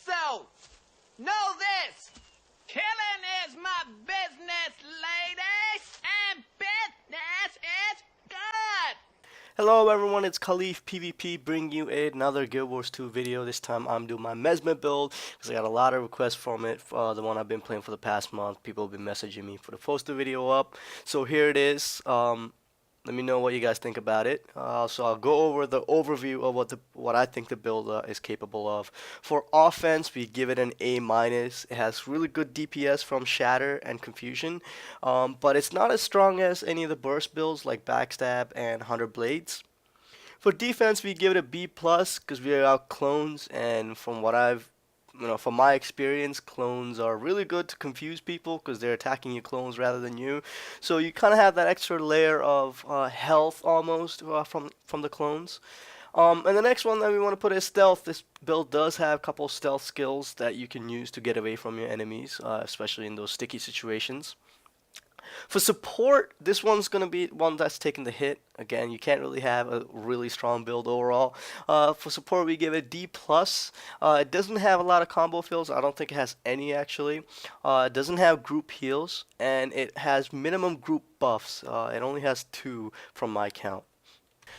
So, know this. Killing is my business, ladies, and business is good. Hello everyone, it's KhalifPVP bringing you another Guild Wars 2 video. This time I'm doing my Mesmer build because I got a lot of requests from it, the one I've been playing for the past month. People have been messaging me to post the video up. So here it is. Let me know what you guys think about it. So I'll go over the overview of what I think the build is capable of. For offense, we give it an A-. It has really good DPS from Shatter and Confusion, but it's not as strong as any of the burst builds like Backstab and 100 Blades. For defense, we give it a B+ because we are out clones, and from what from my experience, clones are really good to confuse people because they're attacking your clones rather than you. So you kind of have that extra layer of health almost from the clones. And the next one that we want to put is stealth. This build does have a couple stealth skills that you can use to get away from your enemies, especially in those sticky situations. For support, this one's going to be one that's taking the hit. Again, you can't really have a really strong build overall. For support, we give it D+. It doesn't have a lot of combo fills. I don't think it has any, actually. It doesn't have group heals, and it has minimum group buffs. It only has 2 from my count.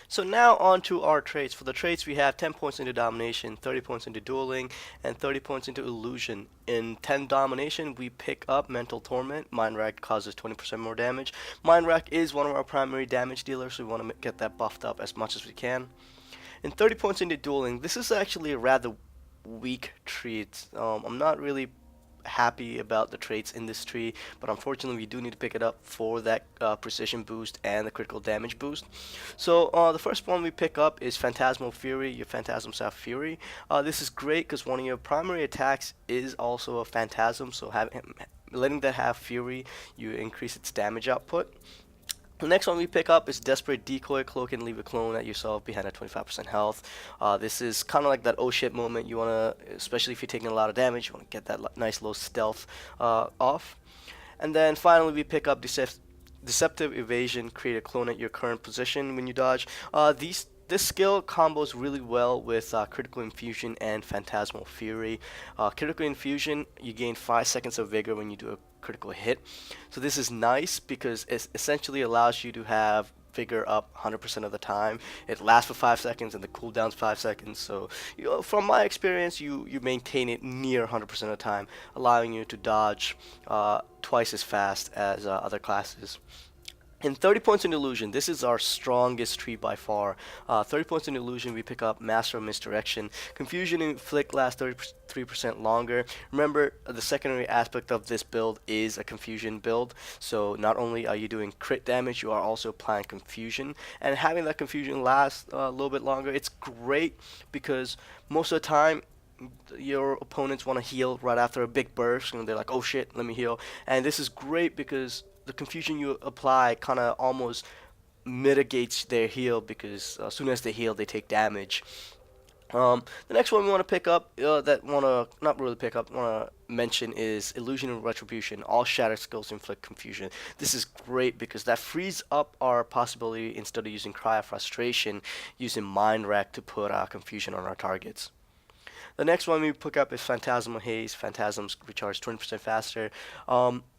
So now on to our traits. For the traits, we have 10 points into domination, 30 points into dueling, and 30 points into illusion. In 10 domination, we pick up mental torment. Mind rack causes 20% more damage. Mind rack is one of our primary damage dealers, so we want to get that buffed up as much as we can. In 30 points into dueling, this is actually a rather weak trait. I'm not really happy about the traits in this tree, but unfortunately we do need to pick it up for that precision boost and the critical damage boost. So the first one we pick up is Phantasmal Fury. Your Phantasms have Fury. This is great because one of your primary attacks is also a Phantasm, so letting that have Fury, you increase its damage output. The next one we pick up is Desperate Decoy. Cloak and leave a clone at yourself behind at 25% health. This is kind of like that oh shit moment. You want to, especially if you're taking a lot of damage, you want to get that nice low stealth off. And then finally we pick up Deceptive Evasion. Create a clone at your current position when you dodge. This skill combos really well with Critical Infusion and Phantasmal Fury. Critical Infusion, you gain 5 seconds of vigor when you do a critical hit. So this is nice because it essentially allows you to have vigor up 100% of the time. It lasts for 5 seconds and the cooldown's 5 seconds. So from my experience, you maintain it near 100% of the time, allowing you to dodge twice as fast as other classes. In 30 points in illusion, this is our strongest tree by far. 30 points in illusion, we pick up Master of Misdirection. Confusion and Inflict lasts 33% longer. Remember, the secondary aspect of this build is a confusion build. So not only are you doing crit damage, you are also applying confusion. And having that confusion last a little bit longer, it's great because most of the time, your opponents want to heal right after a big burst, and they're like, oh shit, let me heal. And this is great because the confusion you apply kind of almost mitigates their heal, because as soon as they heal, they take damage. The next one we want to pick up, want to mention is Illusion and Retribution. All Shatter skills inflict confusion. This is great because that frees up our possibility, instead of using Cry of Frustration, using Mind Rack to put confusion on our targets. The next one we pick up is Phantasmal Haze. Phantasms recharge 20% faster.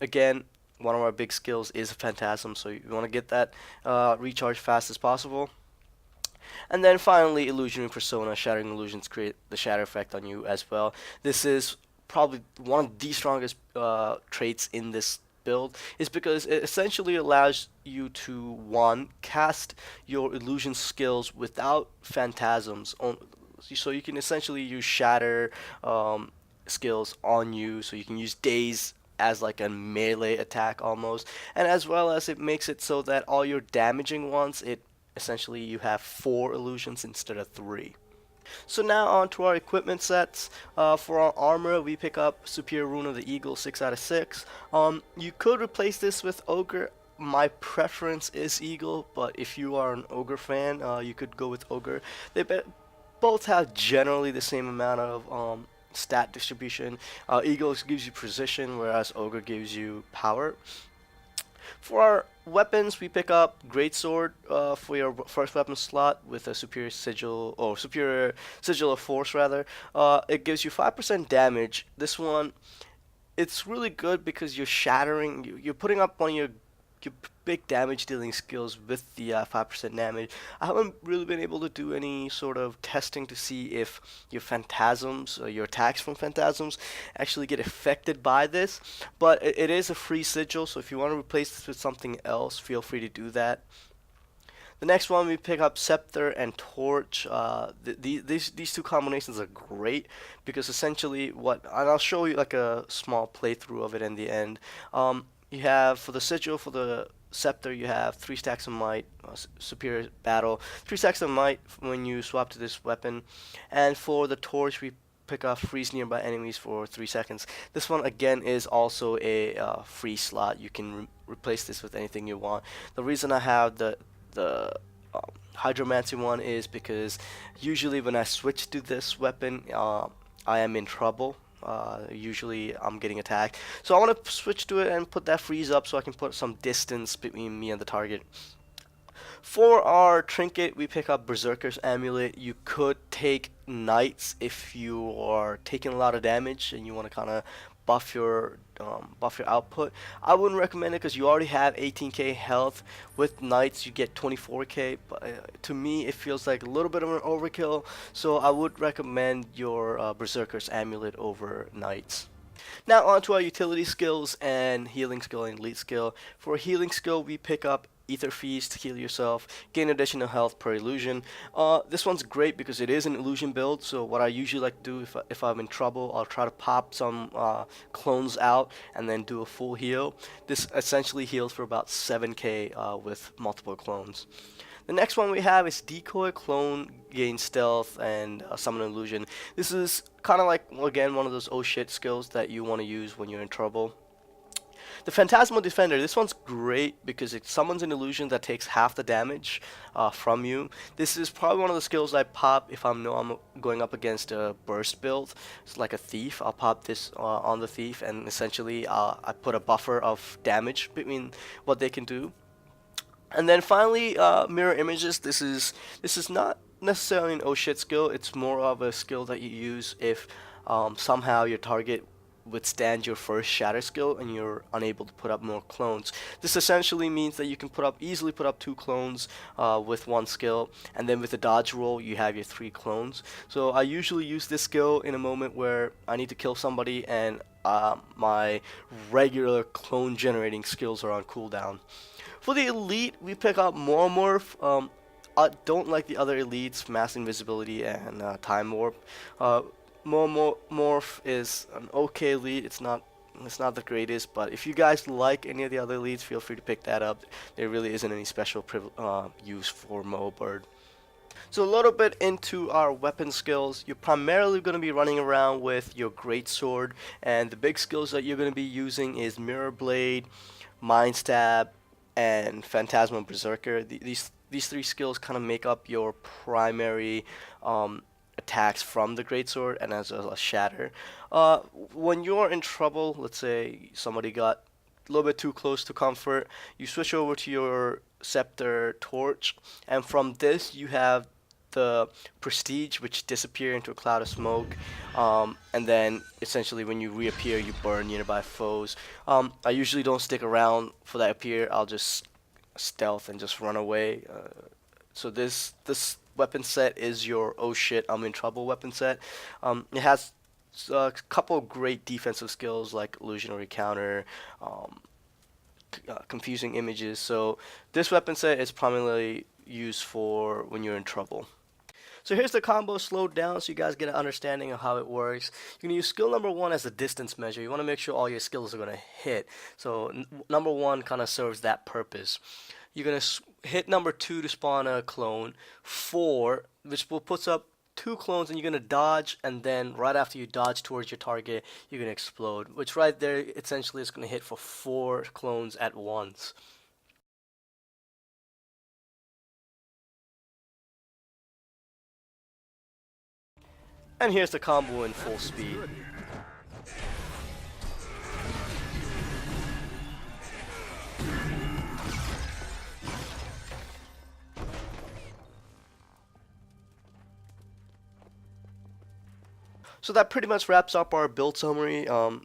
Again, one of our big skills is a Phantasm, so you want to get that recharge fast as possible. And then finally, Illusionary Persona. Shattering illusions create the shatter effect on you as well. This is probably one of the strongest traits in this build, is because it essentially allows you to, one, cast your illusion skills without phantasms. So you can essentially use shatter skills on you, so you can use daze as like a melee attack almost, and as well as it makes it so that all your damaging ones, essentially you have 4 illusions instead of 3. So now on to our equipment sets. For our armor, we pick up Superior Rune of the Eagle, 6 out of 6. You could replace this with Ogre. My preference is Eagle, but if you are an Ogre fan, you could go with Ogre. They both have generally the same amount of stat distribution. Eagle gives you precision, whereas Ogre gives you power. For our weapons, we pick up Greatsword for your first weapon slot with a superior sigil, or superior sigil of force rather. It gives you 5% damage. This one, it's really good because you're shattering, you're putting up one of your big damage dealing skills with the 5% damage. I haven't really been able to do any sort of testing to see if your phantasms, or your attacks from phantasms, actually get affected by this, but it is a free sigil, so if you want to replace this with something else, feel free to do that. The next one, we pick up Scepter and Torch. These two combinations are great because essentially and I'll show you like a small playthrough of it in the end. You have, for the sigil, for the Scepter, you have 3 stacks of might, superior battle, 3 stacks of might when you swap to this weapon, and for the Torch, we pick up freeze nearby enemies for 3 seconds. This one again is also a free slot. You can replace this with anything you want. The reason I have the Hydromancy one is because usually when I switch to this weapon, I am in trouble. Usually I'm getting attacked, so I want to switch to it and put that freeze up so I can put some distance between me and the target. For our trinket, we pick up Berserker's Amulet. You could take Knights if you are taking a lot of damage and you want to kind of buff your output. I wouldn't recommend it because you already have 18k health. With Knights you get 24k, but to me it feels like a little bit of an overkill, so I would recommend your Berserker's Amulet over Knights. Now on to our utility skills and healing skill and elite skill. For healing skill, we pick up Ether Feast, heal yourself, gain additional health per illusion. This one's great because it is an illusion build, so what I usually like to do if I'm in trouble, I'll try to pop some clones out and then do a full heal. This essentially heals for about 7k with multiple clones. The next one we have is Decoy, Clone, gain stealth, and summon an illusion. This is kind of like, again, one of those oh shit skills that you want to use when you're in trouble. The Phantasmal Defender, this one's great because it summons an illusion that takes half the damage from you. This is probably one of the skills I pop if I'm going up against a burst build. It's like a thief. I'll pop this on the thief, and essentially I put a buffer of damage between what they can do. And then finally, Mirror Images. This is not necessarily an oh shit skill. It's more of a skill that you use if somehow your target withstand your first shatter skill and you're unable to put up more clones. This essentially means that you can easily put up 2 clones with one skill, and then with the dodge roll you have your 3 clones. So I usually use this skill in a moment where I need to kill somebody and my regular clone generating skills are on cooldown. For the elite, we pick up Moromorph. I don't like the other elites, Mass Invisibility and Time Warp. Moromorph is an okay elite. It's not the greatest, but if you guys like any of the other elites, feel free to pick that up. There really isn't any special use for Bird. So a little bit into our weapon skills. You're primarily going to be running around with your Greatsword, and the big skills that you're going to be using is Mirror Blade, Mind Stab, and Phantasmal Berserker. These 3 skills kind of make up your primary attacks from the Greatsword and as well as Shatter. When you're in trouble, let's say somebody got a little bit too close to comfort, you switch over to your Scepter, Torch, and from this you have the Prestige, which disappear into a cloud of smoke, and then essentially when you reappear you burn nearby foes. I usually don't stick around for that appear. I'll just stealth and just run away. So this weapon set is your oh shit I'm in trouble weapon set. It has a couple great defensive skills like illusionary counter, confusing images. So this weapon set is primarily used for when you're in trouble. So here's the combo slowed down so you guys get an understanding of how it works. You're going to use skill number 1 as a distance measure. You want to make sure all your skills are going to hit. So number 1 kind of serves that purpose. You're going to hit number 2 to spawn a clone, 4, which will put up 2 clones, and you're going to dodge, and then right after you dodge towards your target, you're going to explode, which right there essentially is going to hit for 4 clones at once. And here's the combo in full speed. So that pretty much wraps up our build summary. To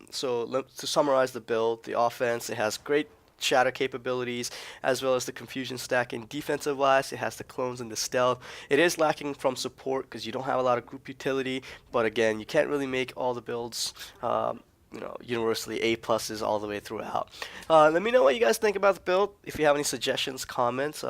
summarize the build, the offense, it has great shatter capabilities as well as the confusion stacking. Defensive wise, it has the clones and the stealth. It is lacking from support because you don't have a lot of group utility, but again, you can't really make all the builds universally A pluses all the way throughout. Let me know what you guys think about the build. If you have any suggestions, comments,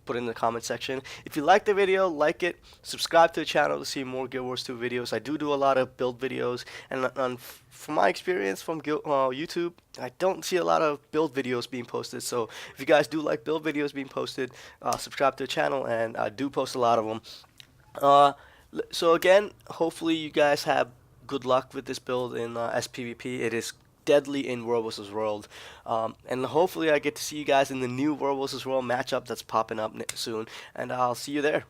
put it in the comment section. If you like the video, like it, subscribe to the channel to see more Guild Wars 2 videos. I do a lot of build videos, and from my experience from YouTube, I don't see a lot of build videos being posted. So if you guys do like build videos being posted, subscribe to the channel, and I do post a lot of them. So again, hopefully you guys have good luck with this build in sPVP. It is deadly in World vs. World. And hopefully I get to see you guys in the new World vs. World matchup that's popping up soon. And I'll see you there.